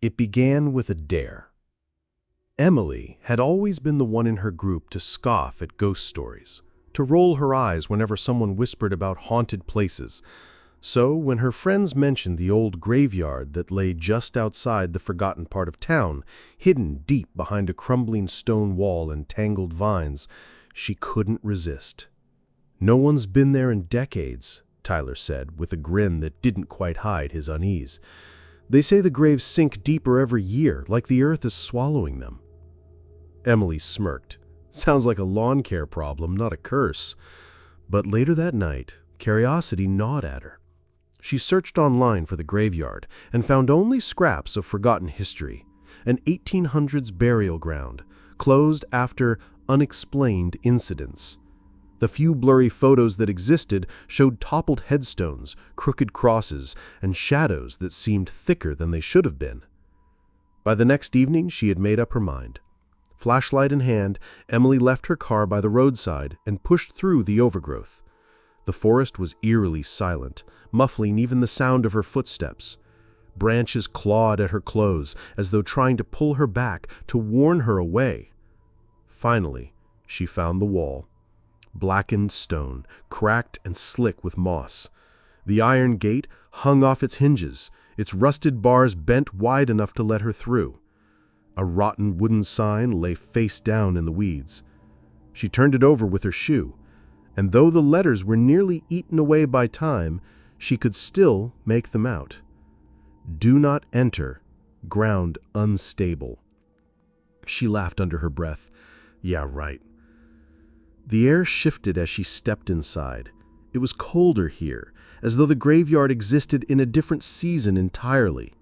It began with a dare. Emily had always been the one in her group to scoff at ghost stories, to roll her eyes whenever someone whispered about haunted places. So when her friends mentioned the old graveyard that lay just outside the forgotten part of town, hidden deep behind a crumbling stone wall and tangled vines, she couldn't resist. "No one's been there in decades," Tyler said, with a grin that didn't quite hide his unease. "They say the graves sink deeper every year, like the earth is swallowing them." Emily smirked. "Sounds like a lawn care problem, not a curse." But later that night, curiosity gnawed at her. She searched online for the graveyard and found only scraps of forgotten history. An 1800s burial ground, closed after unexplained incidents. The few blurry photos that existed showed toppled headstones, crooked crosses, and shadows that seemed thicker than they should have been. By the next evening, she had made up her mind. Flashlight in hand, Emily left her car by the roadside and pushed through the overgrowth. The forest was eerily silent, muffling even the sound of her footsteps. Branches clawed at her clothes as though trying to pull her back, to warn her away. Finally, she found the wall. Blackened stone, cracked and slick with moss. The iron gate hung off its hinges, its rusted bars bent wide enough to let her through. A rotten wooden sign lay face down in the weeds. She turned it over with her shoe, and though the letters were nearly eaten away by time, she could still make them out. "Do not enter. Ground unstable." She laughed under her breath. Yeah, right. The air shifted as she stepped inside. It was colder here, as though the graveyard existed in a different season entirely.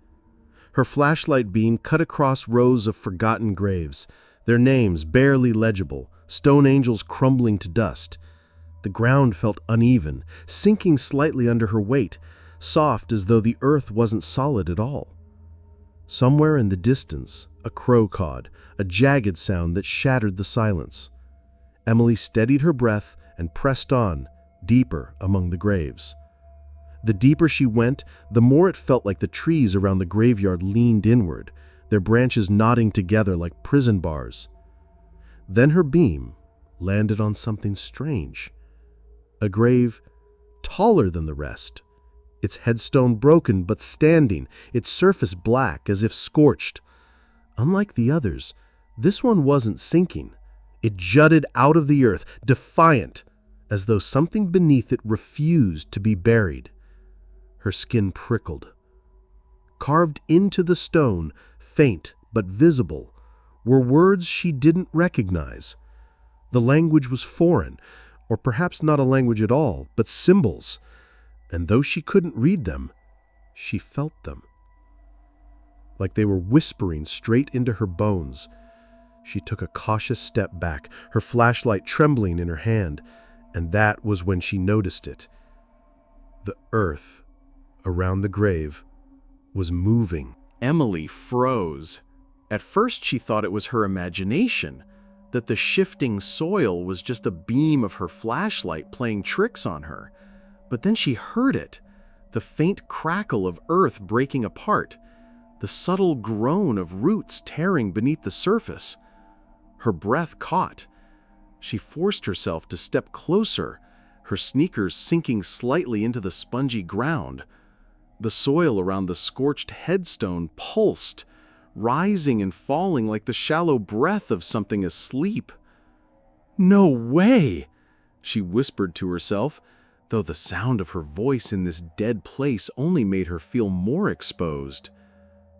Her flashlight beam cut across rows of forgotten graves, their names barely legible, stone angels crumbling to dust. The ground felt uneven, sinking slightly under her weight, soft as though the earth wasn't solid at all. Somewhere in the distance, a crow cawed, a jagged sound that shattered the silence. Emily steadied her breath and pressed on, deeper among the graves. The deeper she went, the more it felt like the trees around the graveyard leaned inward, their branches knotting together like prison bars. Then her beam landed on something strange. A grave taller than the rest, its headstone broken but standing, its surface black as if scorched. Unlike the others, this one wasn't sinking. It jutted out of the earth, defiant, as though something beneath it refused to be buried. Her skin prickled. Carved into the stone, faint but visible, were words she didn't recognize. The language was foreign, or perhaps not a language at all, but symbols. And though she couldn't read them, she felt them. Like they were whispering straight into her bones. She took a cautious step back, her flashlight trembling in her hand, and that was when she noticed it. The earth around the grave was moving. Emily froze. At first she thought it was her imagination, that the shifting soil was just a beam of her flashlight playing tricks on her. But then she heard it, the faint crackle of earth breaking apart, the subtle groan of roots tearing beneath the surface. Her breath caught. She forced herself to step closer, her sneakers sinking slightly into the spongy ground. The soil around the scorched headstone pulsed, rising and falling like the shallow breath of something asleep. "No way!" she whispered to herself, though the sound of her voice in this dead place only made her feel more exposed.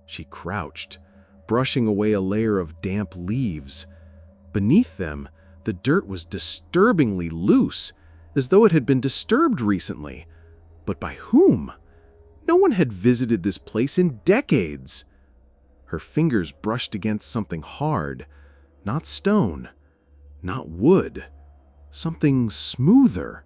She crouched, brushing away a layer of damp leaves. Beneath them, the dirt was disturbingly loose, as though it had been disturbed recently. But by whom? No one had visited this place in decades. Her fingers brushed against something hard, not stone, not wood, something smoother.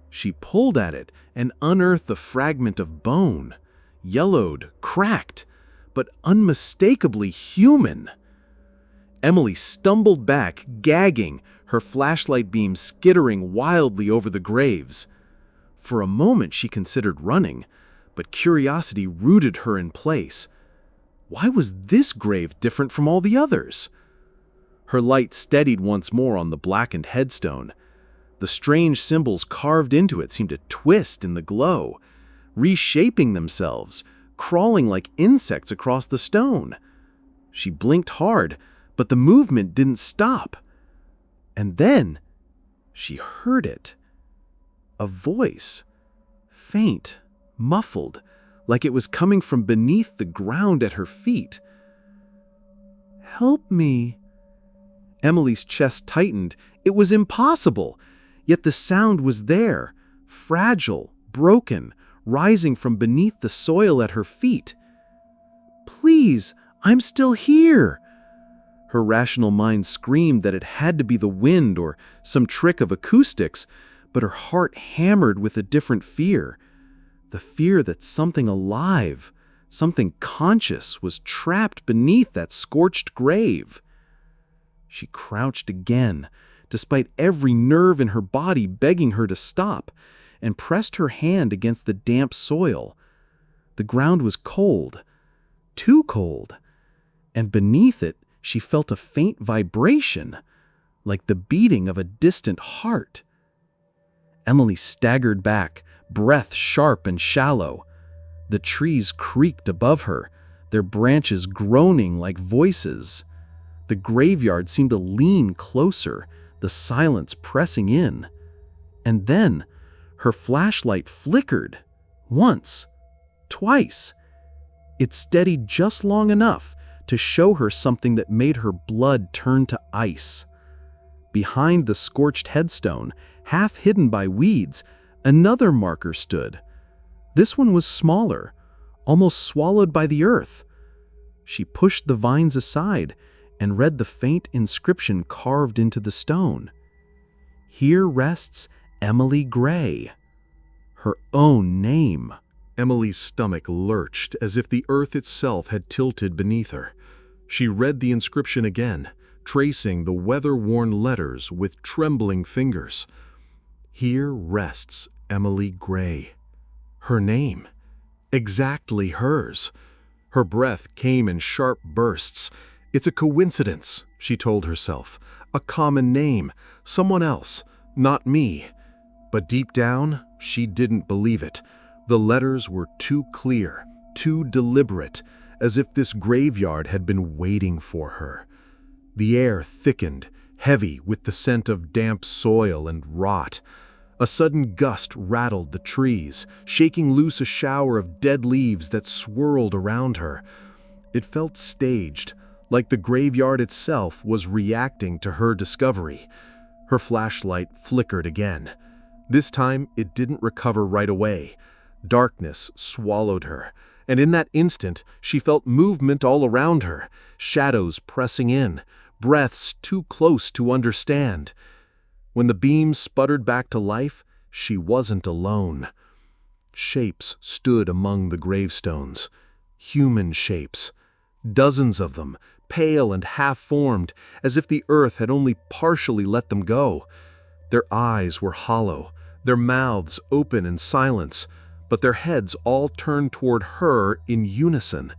She pulled at it and unearthed a fragment of bone, yellowed, cracked, but unmistakably human. Emily stumbled back, gagging, her flashlight beam skittering wildly over the graves. For a moment she considered running, but curiosity rooted her in place. Why was this grave different from all the others? Her light steadied once more on the blackened headstone. The strange symbols carved into it seemed to twist in the glow, reshaping themselves, crawling like insects across the stone. She blinked hard, but the movement didn't stop. And then she heard it. A voice, faint, muffled, like it was coming from beneath the ground at her feet. "Help me." Emily's chest tightened. It was impossible. Yet the sound was there, fragile, broken, rising from beneath the soil at her feet. "Please, I'm still here." Her rational mind screamed that it had to be the wind or some trick of acoustics, but her heart hammered with a different fear. The fear that something alive, something conscious, was trapped beneath that scorched grave. She crouched again, despite every nerve in her body begging her to stop, and pressed her hand against the damp soil. The ground was cold, too cold, and beneath it she felt a faint vibration, like the beating of a distant heart. Emily staggered back, breath sharp and shallow. The trees creaked above her, their branches groaning like voices. The graveyard seemed to lean closer, the silence pressing in. And then her flashlight flickered, once, twice. It steadied just long enough to show her something that made her blood turn to ice. Behind the scorched headstone, half hidden by weeds, another marker stood. This one was smaller, almost swallowed by the earth. She pushed the vines aside and read the faint inscription carved into the stone. "Here rests Emily Gray." Her own name. Emily's stomach lurched as if the earth itself had tilted beneath her. She read the inscription again, tracing the weather-worn letters with trembling fingers. "Here rests Emily Gray." Her name. Exactly hers. Her breath came in sharp bursts. "It's a coincidence," she told herself. "A common name. Someone else. Not me." But deep down, she didn't believe it. The letters were too clear, too deliberate, as if this graveyard had been waiting for her. The air thickened, heavy with the scent of damp soil and rot. A sudden gust rattled the trees, shaking loose a shower of dead leaves that swirled around her. It felt staged, like the graveyard itself was reacting to her discovery. Her flashlight flickered again. This time, it didn't recover right away. Darkness swallowed her, and in that instant, she felt movement all around her, shadows pressing in, breaths too close to understand. When the beam sputtered back to life, she wasn't alone. Shapes stood among the gravestones. Human shapes. Dozens of them, pale and half-formed, as if the earth had only partially let them go. Their eyes were hollow, their mouths open in silence, but their heads all turned toward her in unison.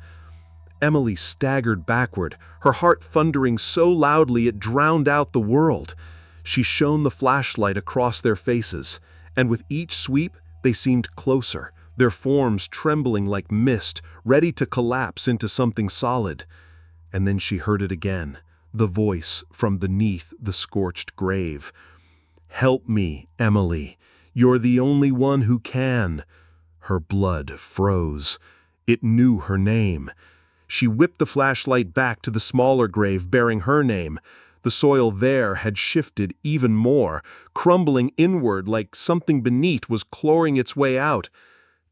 Emily staggered backward, her heart thundering so loudly it drowned out the world. She shone the flashlight across their faces, and with each sweep they seemed closer, their forms trembling like mist, ready to collapse into something solid. And then she heard it again, the voice from beneath the scorched grave. "Help me, Emily. You're the only one who can." Her blood froze. It knew her name. She whipped the flashlight back to the smaller grave bearing her name. The soil there had shifted even more, crumbling inward like something beneath was clawing its way out.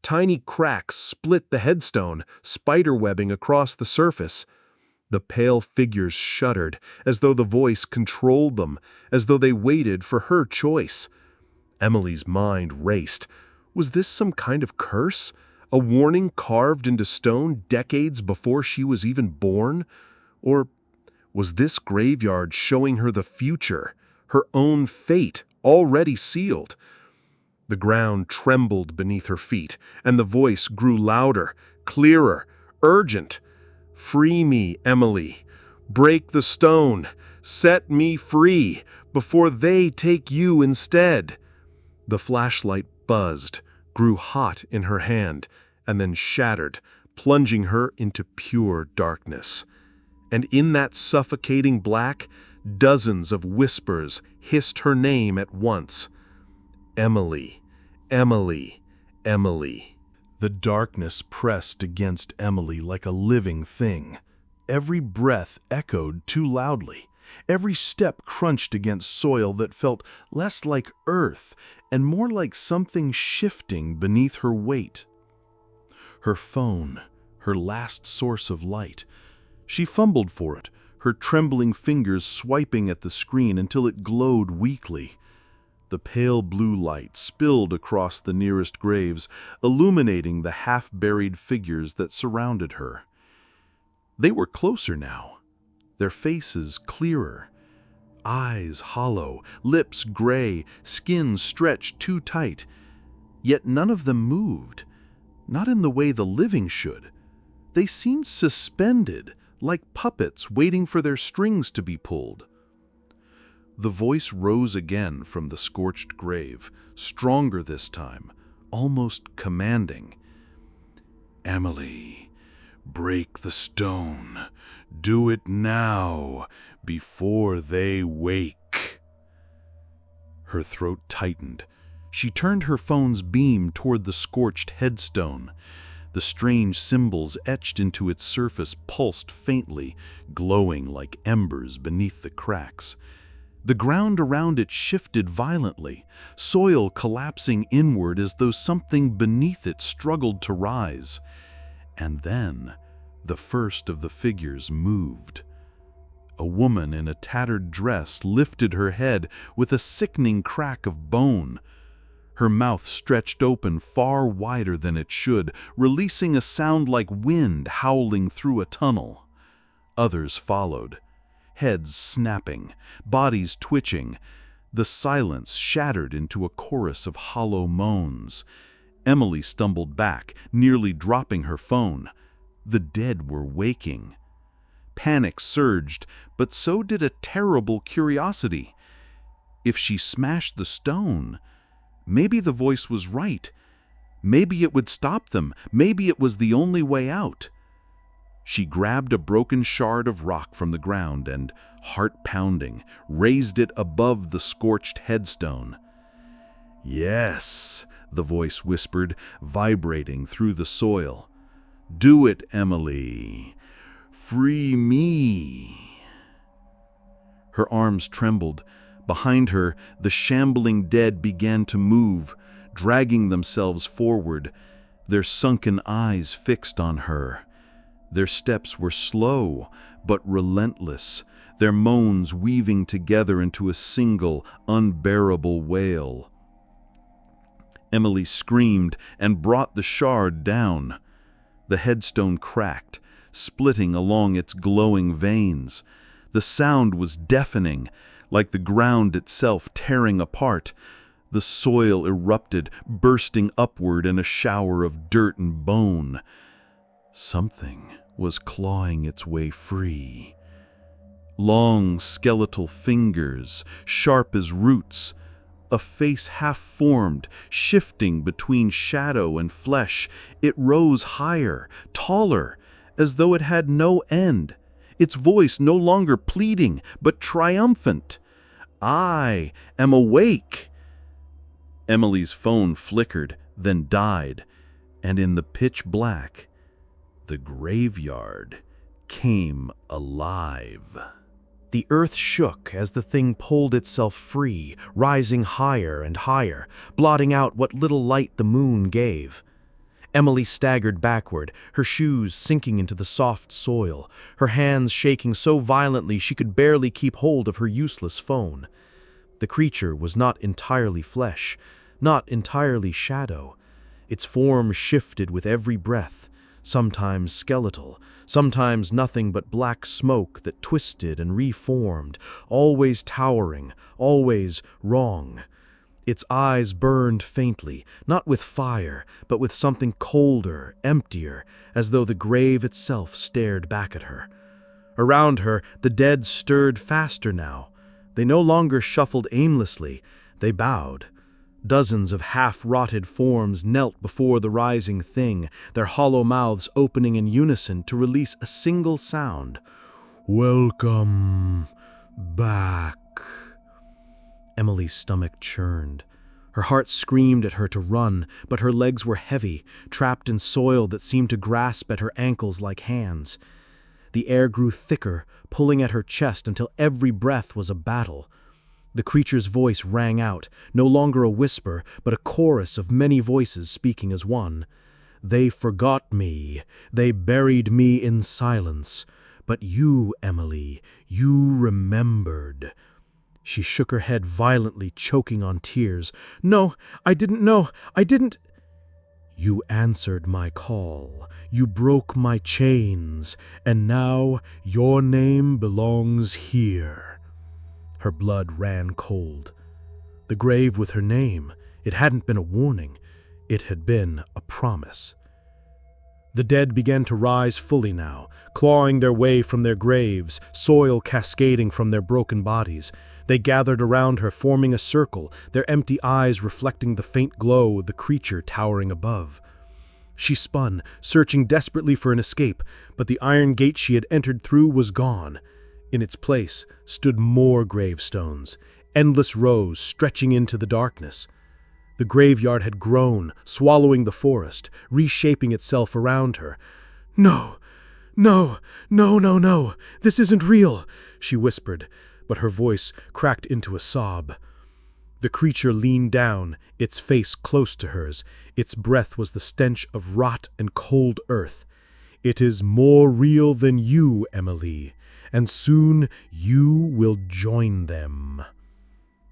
Tiny cracks split the headstone, spiderwebbing across the surface. The pale figures shuddered, as though the voice controlled them, as though they waited for her choice. Emily's mind raced. Was this some kind of curse? A warning carved into stone decades before she was even born? Or was this graveyard showing her the future, her own fate already sealed? The ground trembled beneath her feet, and the voice grew louder, clearer, urgent. Free me, Emily. Break the stone. Set me free before they take you instead." The flashlight buzzed, grew hot in her hand, and then shattered, plunging her into pure darkness. And in that suffocating black, dozens of whispers hissed her name at once. Emily, Emily, Emily. The darkness pressed against Emily like a living thing. Every breath echoed too loudly. Every step crunched against soil that felt less like earth and more like something shifting beneath her weight. Her phone, her last source of light. She fumbled for it, her trembling fingers swiping at the screen until it glowed weakly. The pale blue light spilled across the nearest graves, illuminating the half-buried figures that surrounded her. They were closer now, their faces clearer. Eyes hollow, lips gray, skin stretched too tight. Yet none of them moved, not in the way the living should. They seemed suspended, like puppets waiting for their strings to be pulled. The voice rose again from the scorched grave, stronger this time, almost commanding. "Emily, break the stone. Do it now, before they wake." Her throat tightened. She turned her phone's beam toward the scorched headstone. The strange symbols etched into its surface pulsed faintly, glowing like embers beneath the cracks. The ground around it shifted violently, soil collapsing inward as though something beneath it struggled to rise. And then, the first of the figures moved. A woman in a tattered dress lifted her head with a sickening crack of bone. Her mouth stretched open far wider than it should, releasing a sound like wind howling through a tunnel. Others followed, heads snapping, bodies twitching. The silence shattered into a chorus of hollow moans. Emily stumbled back, nearly dropping her phone. The dead were waking. Panic surged, but so did a terrible curiosity. If she smashed the stone, maybe the voice was right. Maybe it would stop them. Maybe it was the only way out. She grabbed a broken shard of rock from the ground and, heart pounding, raised it above the scorched headstone. "Yes," the voice whispered, vibrating through the soil. "Do it, Emily. Free me." Her arms trembled. Behind her, the shambling dead began to move, dragging themselves forward, their sunken eyes fixed on her. Their steps were slow, but relentless, their moans weaving together into a single, unbearable wail. Emily screamed and brought the shard down. The headstone cracked, splitting along its glowing veins. The sound was deafening, like the ground itself tearing apart. The soil erupted, bursting upward in a shower of dirt and bone. Something was clawing its way free. Long skeletal fingers, sharp as roots, a face half-formed, shifting between shadow and flesh. It rose higher, taller, as though it had no end, its voice no longer pleading, but triumphant. "I am awake." Emily's phone flickered, then died, and in the pitch black, the graveyard came alive. The earth shook as the thing pulled itself free, rising higher and higher, blotting out what little light the moon gave. Emily staggered backward, her shoes sinking into the soft soil, her hands shaking so violently she could barely keep hold of her useless phone. The creature was not entirely flesh, not entirely shadow. Its form shifted with every breath, sometimes skeletal, sometimes nothing but black smoke that twisted and reformed, always towering, always wrong. Its eyes burned faintly, not with fire, but with something colder, emptier, as though the grave itself stared back at her. Around her, the dead stirred faster now. They no longer shuffled aimlessly, they bowed. Dozens of half-rotted forms knelt before the rising thing, their hollow mouths opening in unison to release a single sound. "Welcome back." Emily's stomach churned. Her heart screamed at her to run, but her legs were heavy, trapped in soil that seemed to grasp at her ankles like hands. The air grew thicker, pulling at her chest until every breath was a battle. The creature's voice rang out, no longer a whisper, but a chorus of many voices speaking as one. "They forgot me. They buried me in silence. But you, Emily, you remembered." She shook her head violently, choking on tears. "No, I didn't know. I didn't." "You answered my call. You broke my chains. And now your name belongs here." Her blood ran cold. The grave with her name, it hadn't been a warning. It had been a promise. The dead began to rise fully now, clawing their way from their graves, soil cascading from their broken bodies. They gathered around her, forming a circle, their empty eyes reflecting the faint glow of the creature towering above. She spun, searching desperately for an escape, but the iron gate she had entered through was gone. In its place stood more gravestones, endless rows stretching into the darkness. The graveyard had grown, swallowing the forest, reshaping itself around her. "No, no, no, no, no, this isn't real," she whispered, but her voice cracked into a sob. The creature leaned down, its face close to hers. Its breath was the stench of rot and cold earth. "It is more real than you, Emily, and soon you will join them."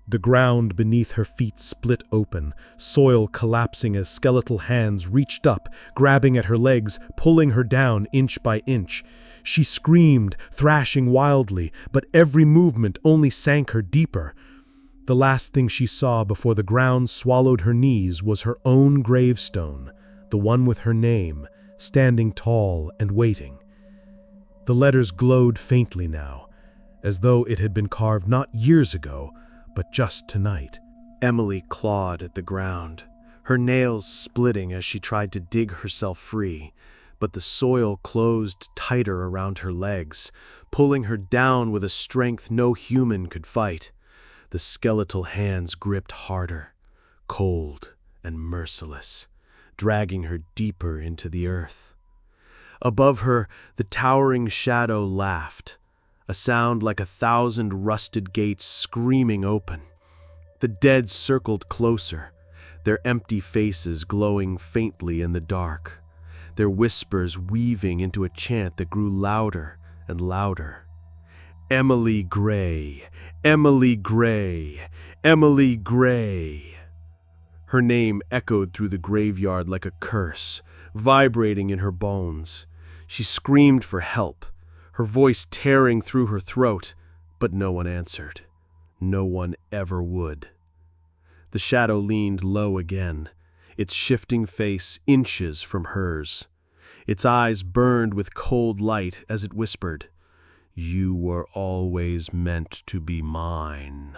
The ground beneath her feet split open, soil collapsing as skeletal hands reached up, grabbing at her legs, pulling her down inch by inch. She screamed, thrashing wildly, but every movement only sank her deeper. The last thing she saw before the ground swallowed her knees was her own gravestone, the one with her name, standing tall and waiting. The letters glowed faintly now, as though it had been carved not years ago, but just tonight. Emily clawed at the ground, her nails splitting as she tried to dig herself free, but the soil closed tighter around her legs, pulling her down with a strength no human could fight. The skeletal hands gripped harder, cold and merciless, dragging her deeper into the earth. Above her, the towering shadow laughed, a sound like 1,000 rusted gates screaming open. The dead circled closer, their empty faces glowing faintly in the dark, their whispers weaving into a chant that grew louder and louder. "Emily Gray, Emily Gray, Emily Gray." Her name echoed through the graveyard like a curse, vibrating in her bones. She screamed for help, her voice tearing through her throat, but no one answered. No one ever would. The shadow leaned low again, its shifting face inches from hers. Its eyes burned with cold light as it whispered, "You were always meant to be mine."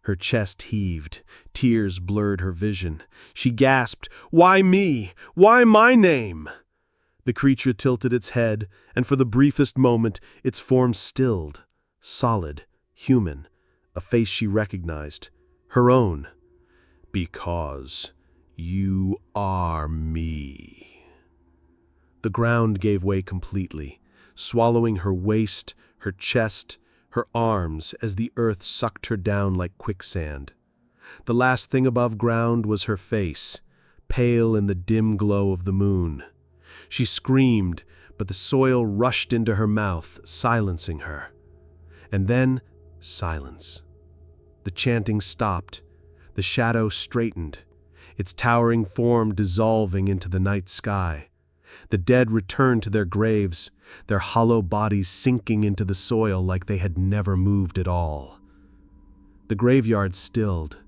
Her chest heaved, tears blurred her vision. She gasped, "Why me? Why my name?" The creature tilted its head, and for the briefest moment its form stilled, solid, human, a face she recognized, her own. "Because you are me." The ground gave way completely, swallowing her waist, her chest, her arms as the earth sucked her down like quicksand. The last thing above ground was her face, pale in the dim glow of the moon. She screamed, but the soil rushed into her mouth, silencing her. And then, silence. The chanting stopped. The shadow straightened, its towering form dissolving into the night sky. The dead returned to their graves, their hollow bodies sinking into the soil like they had never moved at all. The graveyard stilled.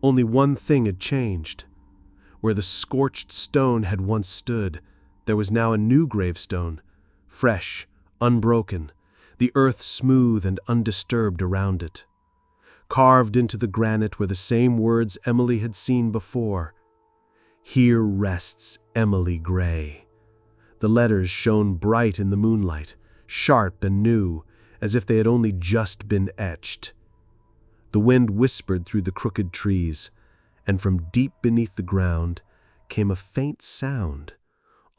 Only one thing had changed. Where the scorched stone had once stood, there was now a new gravestone, fresh, unbroken, the earth smooth and undisturbed around it. Carved into the granite were the same words Emily had seen before. Here rests Emily Gray. The letters shone bright in the moonlight, sharp and new, as if they had only just been etched. The wind whispered through the crooked trees, and from deep beneath the ground came a faint sound,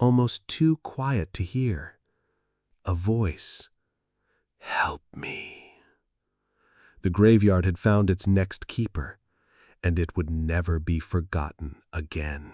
almost too quiet to hear. A voice. "Help me." The graveyard had found its next keeper, and it would never be forgotten again.